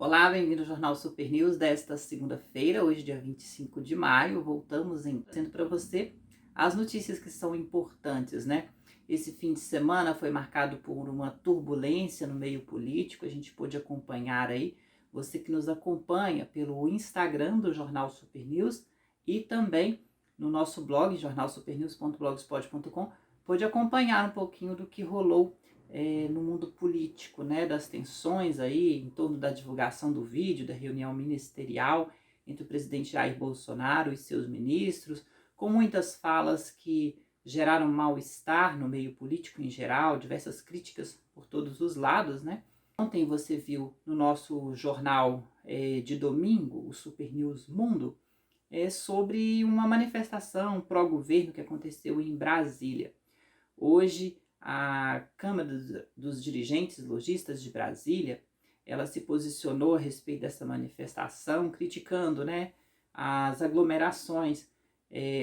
Olá, bem-vindo ao Jornal Super News desta segunda-feira, hoje dia 25 de maio. Voltamos trazendo para você as notícias que são importantes, né? Esse fim de semana foi marcado por uma turbulência no meio político, a gente pôde acompanhar aí, você que nos acompanha pelo Instagram do Jornal Super News e também no nosso blog, jornalsupernews.blogspot.com, pôde acompanhar um pouquinho do que rolou no mundo político, né, das tensões aí em torno da divulgação do vídeo da reunião ministerial entre o presidente Jair Bolsonaro e seus ministros, com muitas falas que geraram mal-estar no meio político em geral, diversas críticas por todos os lados, né? Ontem você viu no nosso jornal de domingo, o Super News Mundo, sobre uma manifestação pró-governo que aconteceu em Brasília. Hoje, a Câmara dos Dirigentes Lojistas de Brasília, ela se posicionou a respeito dessa manifestação, criticando, né, as aglomerações.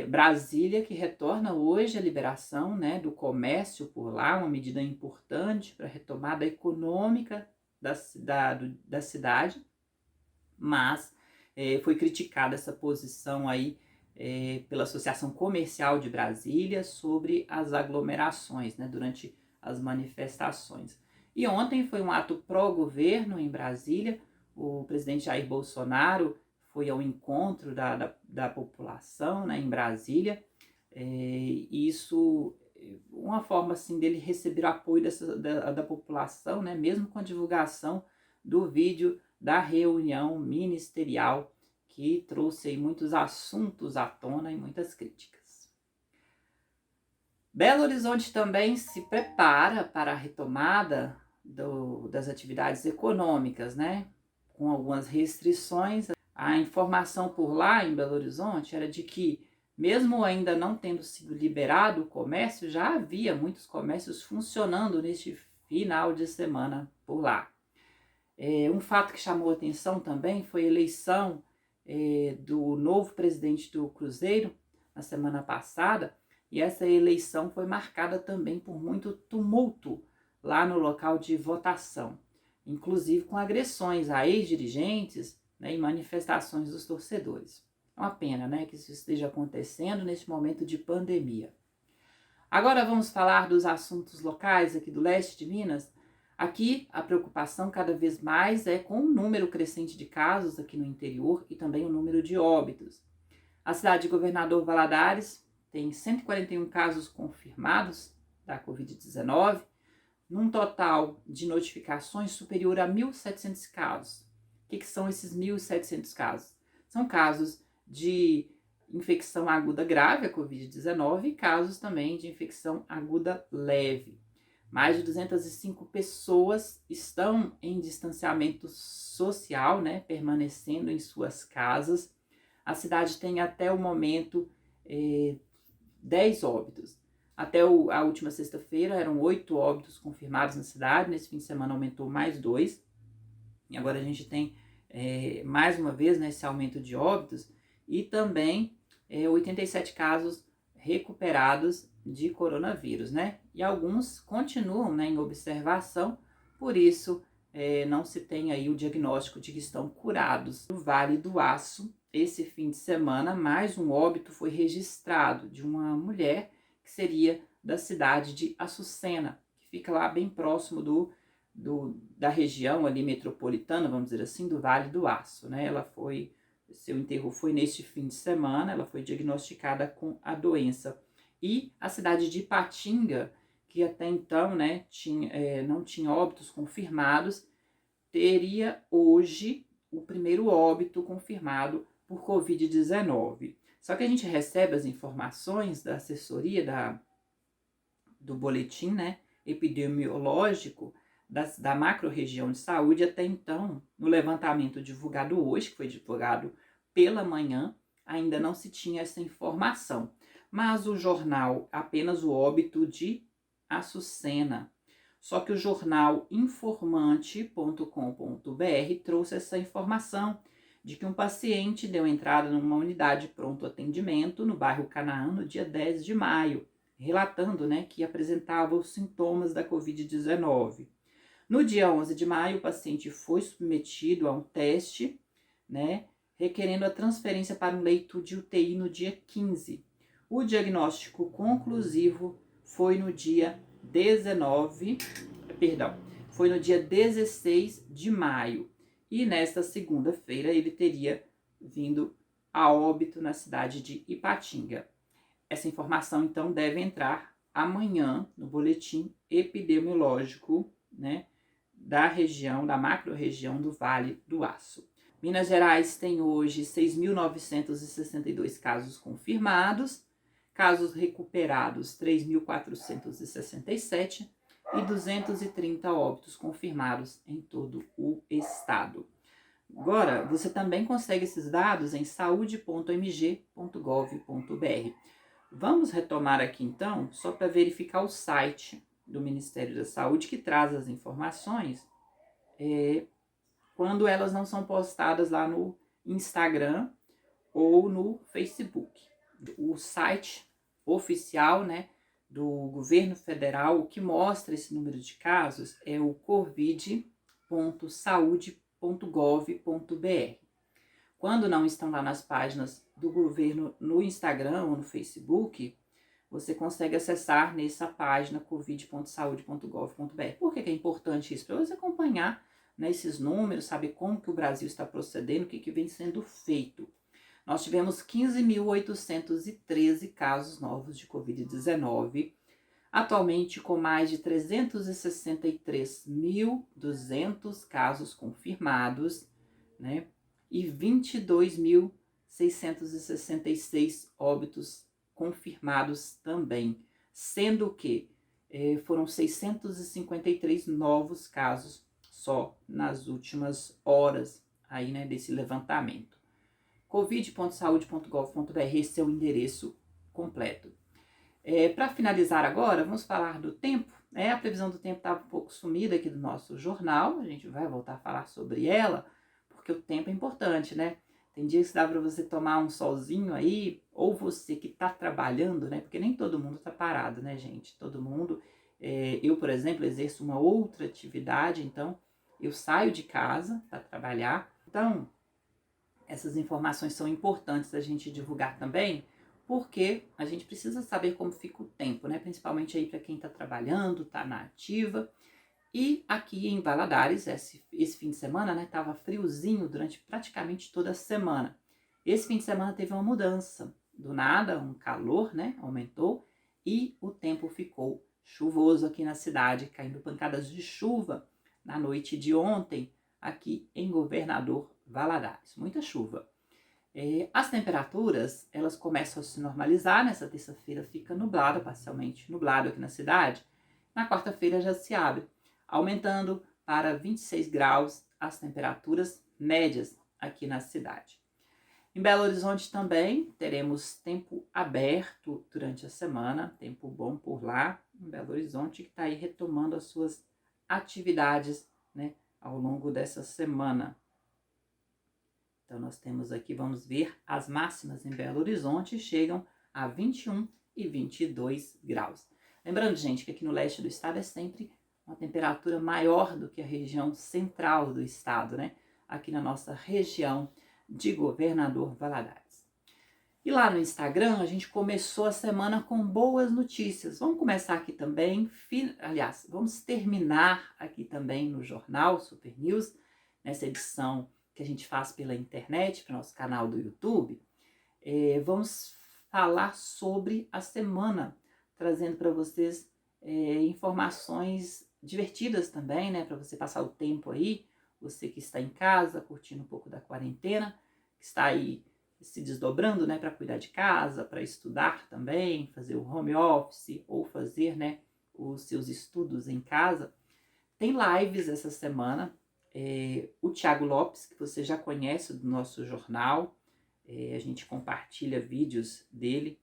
Brasília, que retorna hoje a liberação, né, do comércio por lá, uma medida importante para a retomada econômica da cidade, mas foi criticada essa posição aí pela Associação Comercial de Brasília sobre as aglomerações, né, durante as manifestações. E ontem foi um ato pró-governo em Brasília, o presidente Jair Bolsonaro foi ao encontro da população, né, em Brasília, e isso, uma forma assim dele receber o apoio da população, né, mesmo com a divulgação do vídeo da reunião ministerial, que trouxe aí muitos assuntos à tona e muitas críticas. Belo Horizonte também se prepara para a retomada das atividades econômicas, né? Com algumas restrições. A informação por lá em Belo Horizonte era de que, mesmo ainda não tendo sido liberado o comércio, já havia muitos comércios funcionando neste final de semana por lá. Um fato que chamou atenção também foi a eleição do novo presidente do Cruzeiro na semana passada, e essa eleição foi marcada também por muito tumulto lá no local de votação, inclusive com agressões a ex-dirigentes, né, e manifestações dos torcedores. É uma pena, né, que isso esteja acontecendo neste momento de pandemia. Agora vamos falar dos assuntos locais aqui do leste de Minas. Aqui, a preocupação cada vez mais é com o número crescente de casos aqui no interior e também o número de óbitos. A cidade de Governador Valadares tem 141 casos confirmados da Covid-19, num total de notificações superior a 1.700 casos. O que são esses 1.700 casos? São casos de infecção aguda grave, a Covid-19, e casos também de infecção aguda leve. Mais de 205 pessoas estão em distanciamento social, né, permanecendo em suas casas. A cidade tem até o momento 10 óbitos. Até a última sexta-feira eram 8 óbitos confirmados na cidade, nesse fim de semana aumentou mais 2. E agora a gente tem mais uma vez, né, esse aumento de óbitos e também 87 casos recuperados de coronavírus, né? E alguns continuam, né, em observação, por isso não se tem aí o diagnóstico de que estão curados. No Vale do Aço, esse fim de semana, mais um óbito foi registrado de uma mulher que seria da cidade de Açucena, que fica lá bem próximo da região ali metropolitana, vamos dizer assim, do Vale do Aço, né? Seu enterro foi neste fim de semana, ela foi diagnosticada com a doença. E a cidade de Ipatinga, que até então, né, não tinha óbitos confirmados, teria hoje o primeiro óbito confirmado por Covid-19. Só que a gente recebe as informações da assessoria do boletim, né, epidemiológico da macro-região de saúde. Até então, no levantamento divulgado hoje, que foi divulgado pela manhã, ainda não se tinha essa informação. Mas o jornal, apenas o óbito de Açucena. Só que o jornal informante.com.br trouxe essa informação de que um paciente deu entrada numa unidade de pronto atendimento no bairro Canaã no dia 10 de maio, relatando, né, que apresentava os sintomas da Covid-19. No dia 11 de maio, o paciente foi submetido a um teste, né, requerendo a transferência para um leito de UTI no dia 15. O diagnóstico conclusivo foi no dia 16 de maio. E nesta segunda-feira ele teria vindo a óbito na cidade de Ipatinga. Essa informação, então, deve entrar amanhã no boletim epidemiológico, né, da região, da macro-região do Vale do Aço. Minas Gerais tem hoje 6.962 casos confirmados, casos recuperados 3.467 e 230 óbitos confirmados em todo o estado. Agora, você também consegue esses dados em saude.mg.gov.br. Vamos retomar aqui então, só para verificar o site do Ministério da Saúde, que traz as informações quando elas não são postadas lá no Instagram ou no Facebook. O site oficial, né, do governo federal, o que mostra esse número de casos é o covid.saude.gov.br. Quando não estão lá nas páginas do governo no Instagram ou no Facebook, você consegue acessar nessa página covid.saude.gov.br. Por que é importante isso? Para você acompanhar, né, esses números, saber como que o Brasil está procedendo, o que vem sendo feito. Nós tivemos 15.813 casos novos de Covid-19, atualmente com mais de 363.200 casos confirmados, né, e 22.666 óbitos confirmados também, sendo que foram 653 novos casos só nas últimas horas aí, né, desse levantamento. covid.saude.gov.br, esse é o endereço completo. Para finalizar agora, vamos falar do tempo. A previsão do tempo estava um pouco sumida aqui do nosso jornal, a gente vai voltar a falar sobre ela, porque o tempo é importante, né? Tem dias que dá para você tomar um solzinho aí, ou você que está trabalhando, né? Porque nem todo mundo está parado, né, gente? Todo mundo, eu, por exemplo, exerço uma outra atividade, então eu saio de casa para trabalhar. Então, essas informações são importantes a gente divulgar também, porque a gente precisa saber como fica o tempo, né? Principalmente aí para quem está trabalhando, está na ativa. E aqui em Valadares, esse fim de semana, né, tava friozinho durante praticamente toda a semana. Esse fim de semana teve uma mudança. Do nada, um calor, né, aumentou e o tempo ficou chuvoso aqui na cidade, caindo pancadas de chuva na noite de ontem, aqui em Governador Valadares. Muita chuva. As temperaturas, elas começam a se normalizar. Nessa terça-feira fica nublado, parcialmente nublado aqui na cidade. Na quarta-feira já se abre, aumentando para 26 graus as temperaturas médias aqui na cidade. Em Belo Horizonte também teremos tempo aberto durante a semana, tempo bom por lá, em Belo Horizonte, que está aí retomando as suas atividades, né, ao longo dessa semana. Então nós temos aqui, vamos ver, as máximas em Belo Horizonte chegam a 21 e 22 graus. Lembrando, gente, que aqui no leste do estado é sempre uma temperatura maior do que a região central do estado, né? Aqui na nossa região de Governador Valadares. E lá no Instagram a gente começou a semana com boas notícias. Vamos começar aqui também, vamos terminar aqui também no jornal Super News, nessa edição que a gente faz pela internet, para o nosso canal do YouTube. Vamos falar sobre a semana, trazendo para vocês informações divertidas também, né, para você passar o tempo aí, você que está em casa, curtindo um pouco da quarentena, que está aí se desdobrando, né, para cuidar de casa, para estudar também, fazer o home office ou fazer, né, os seus estudos em casa. Tem lives essa semana, o Thiago Lopes, que você já conhece do nosso jornal, a gente compartilha vídeos dele,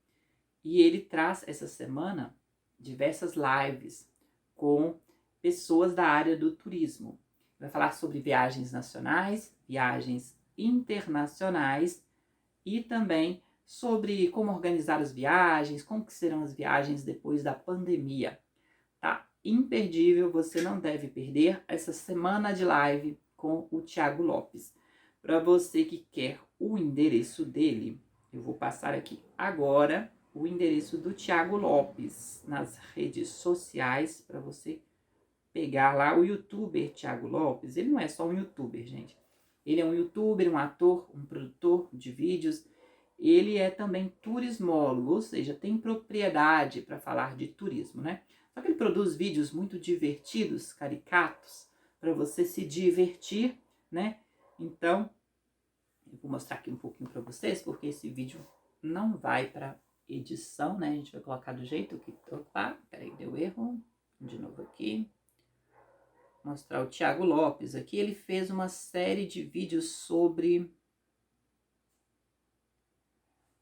e ele traz essa semana diversas lives com pessoas da área do turismo. Vai falar sobre viagens nacionais, viagens internacionais e também sobre como organizar as viagens, como que serão as viagens depois da pandemia, tá? imperdível, você não deve perder essa semana de live com o Thiago Lopes. Para você que quer o endereço dele, eu vou passar aqui agora o endereço do Thiago Lopes nas redes sociais para você pegar lá o youtuber Thiago Lopes. Ele não é só um youtuber, gente. Ele é um youtuber, um ator, um produtor de vídeos. Ele é também turismólogo, ou seja, tem propriedade para falar de turismo, né? Só que ele produz vídeos muito divertidos, caricatos, para você se divertir, né? Então, eu vou mostrar aqui um pouquinho para vocês, porque esse vídeo não vai para edição, né? A gente vai colocar do jeito que... Opa, peraí, deu erro. De novo aqui. Mostrar o Thiago Lopes aqui. Ele fez uma série de vídeos sobre...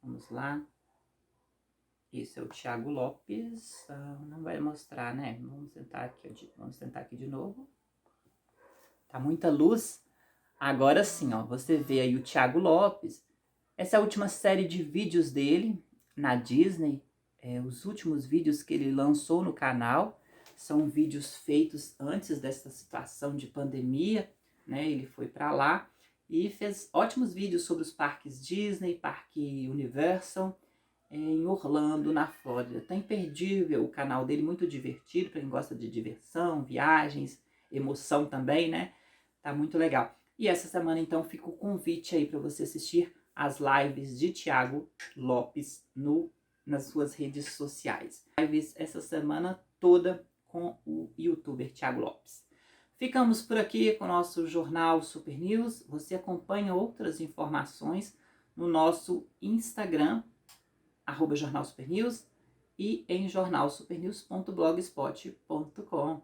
Vamos lá. Esse é o Thiago Lopes. Não vai mostrar, né? Vamos tentar aqui de novo. Tá muita luz. Agora sim, ó. Você vê aí o Thiago Lopes. Essa é a última série de vídeos dele na Disney. Os últimos vídeos que ele lançou no canal são vídeos feitos antes dessa situação de pandemia, né? Ele foi para lá e fez ótimos vídeos sobre os parques Disney, Parque Universal, em Orlando, na Flórida. Tá imperdível o canal dele, muito divertido, para quem gosta de diversão, viagens, emoção também, né? Tá muito legal. E essa semana, então, fica o convite aí para você assistir as lives de Thiago Lopes nas suas redes sociais. Lives essa semana toda com o youtuber Thiago Lopes. Ficamos por aqui com o nosso Jornal Super News. Você acompanha outras informações no nosso Instagram, @Jornal Super News, e em jornalsupernews.blogspot.com.